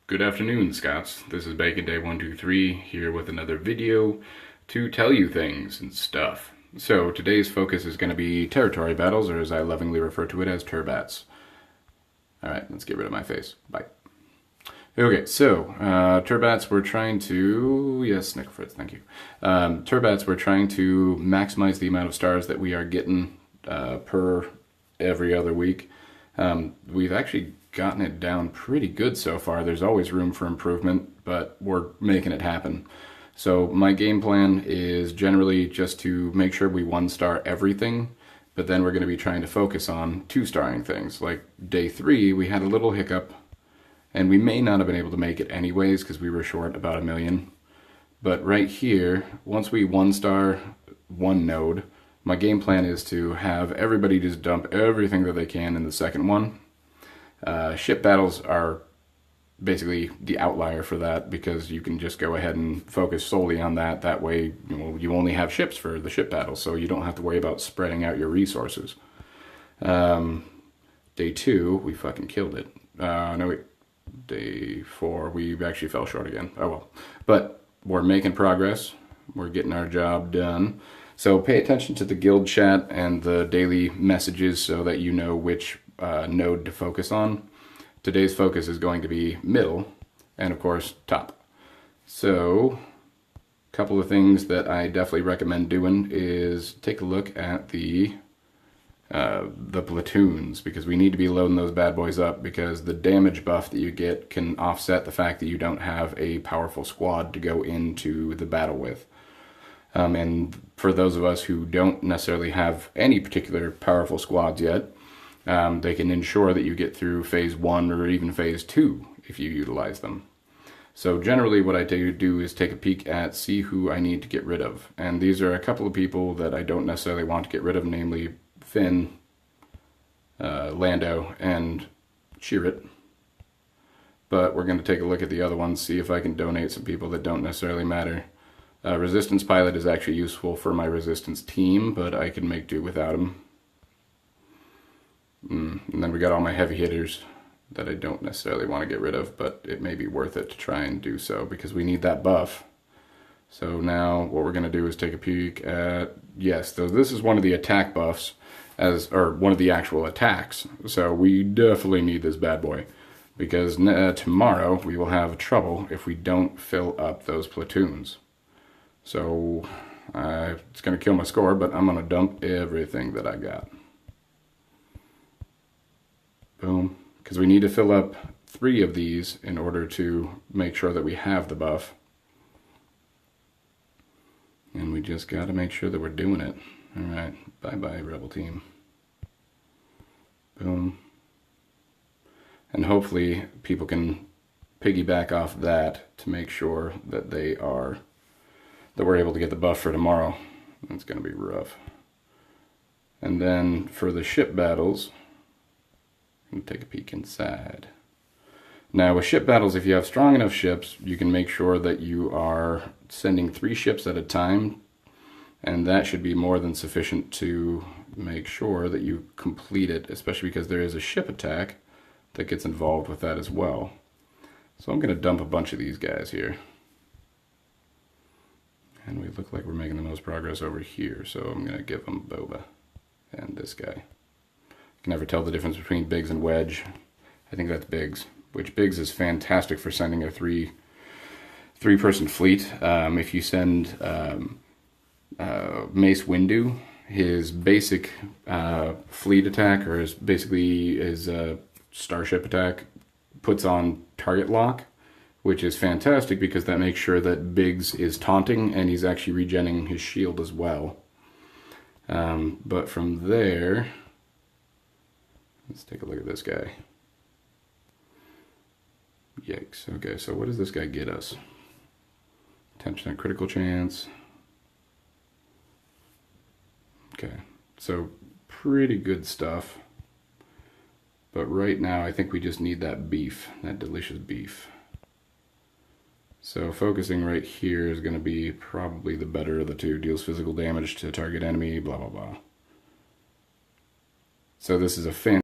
Good afternoon, Scots. This is Bacon Day 123 here with another video to tell you things and stuff. So today's focus is going to be territory battles, or as I lovingly refer to it as terbats. Alright, let's get rid of my face. Bye. Okay, so terbats we're trying to... Yes, Snickerfritz, thank you. Terbats we're trying to maximize the amount of stars that we are getting per every other week. We've actually gotten it down pretty good so far. There's always room for improvement, but we're making it happen. So my game plan is generally just to make sure we 1-star everything, but then we're going to be trying to focus on 2-starring things. Like day 3, we had a little hiccup, and we may not have been able to make it anyways because we were short about 1 million. But right here, once we 1-star one node, my game plan is to have everybody just dump everything that they can in the second one. Ship battles are basically the outlier for that because you can just go ahead and focus solely on that. That way, you only have ships for the ship battles, so you don't have to worry about spreading out your resources. Day 2, we fucking killed it. No, wait. Day 4, we actually fell short again. Oh well. But we're making progress. We're getting our job done. So pay attention to the guild chat and the daily messages so that you know which node to focus on. Today's focus is going to be middle and of course top. So a couple of things that I definitely recommend doing is take a look at the platoons, because we need to be loading those bad boys up, because the damage buff that you get can offset the fact that you don't have a powerful squad to go into the battle with. And for those of us who don't necessarily have any particular powerful squads yet, they can ensure that you get through phase 1 or even phase 2 if you utilize them. So generally what I do is take a peek at see who I need to get rid of. And these are a couple of people that I don't necessarily want to get rid of, namely Finn, Lando, and Chirrut. But we're going to take a look at the other ones, see if I can donate some people that don't necessarily matter. Resistance Pilot is actually useful for my Resistance team, but I can make do without him. And then we got all my heavy hitters that I don't necessarily want to get rid of, but it may be worth it to try and do so because we need that buff. So now what we're going to do is take a peek at, yes, so this is one of the attack buffs, or one of the actual attacks. So we definitely need this bad boy, because tomorrow we will have trouble if we don't fill up those platoons. So it's going to kill my score, but I'm going to dump everything that I got. Boom. Because we need to fill up 3 of these in order to make sure that we have the buff. And we just got to make sure that we're doing it. Alright, bye-bye, Rebel Team. Boom. And hopefully people can piggyback off that to make sure that we're able to get the buff for tomorrow. It's going to be rough. And then for the ship battles, I'm going to take a peek inside. Now with ship battles, if you have strong enough ships, you can make sure that you are sending 3 ships at a time, and that should be more than sufficient to make sure that you complete it, especially because there is a ship attack that gets involved with that as well. So I'm going to dump a bunch of these guys here. And we look like we're making the most progress over here, so I'm going to give them Boba and this guy. You can never tell the difference between Biggs and Wedge. I think that's Biggs, which Biggs is fantastic for sending a three-person fleet. If you send Mace Windu, his basic fleet attack, or his starship attack, puts on target lock, which is fantastic because that makes sure that Biggs is taunting and he's actually regenning his shield as well. But from there, let's take a look at this guy. Yikes. Okay, so what does this guy get us? 10% critical chance. Okay, so pretty good stuff. But right now I think we just need that beef, that delicious beef. So focusing right here is going to be probably the better of the two. Deals physical damage to target enemy, blah blah blah. So this is a fantastic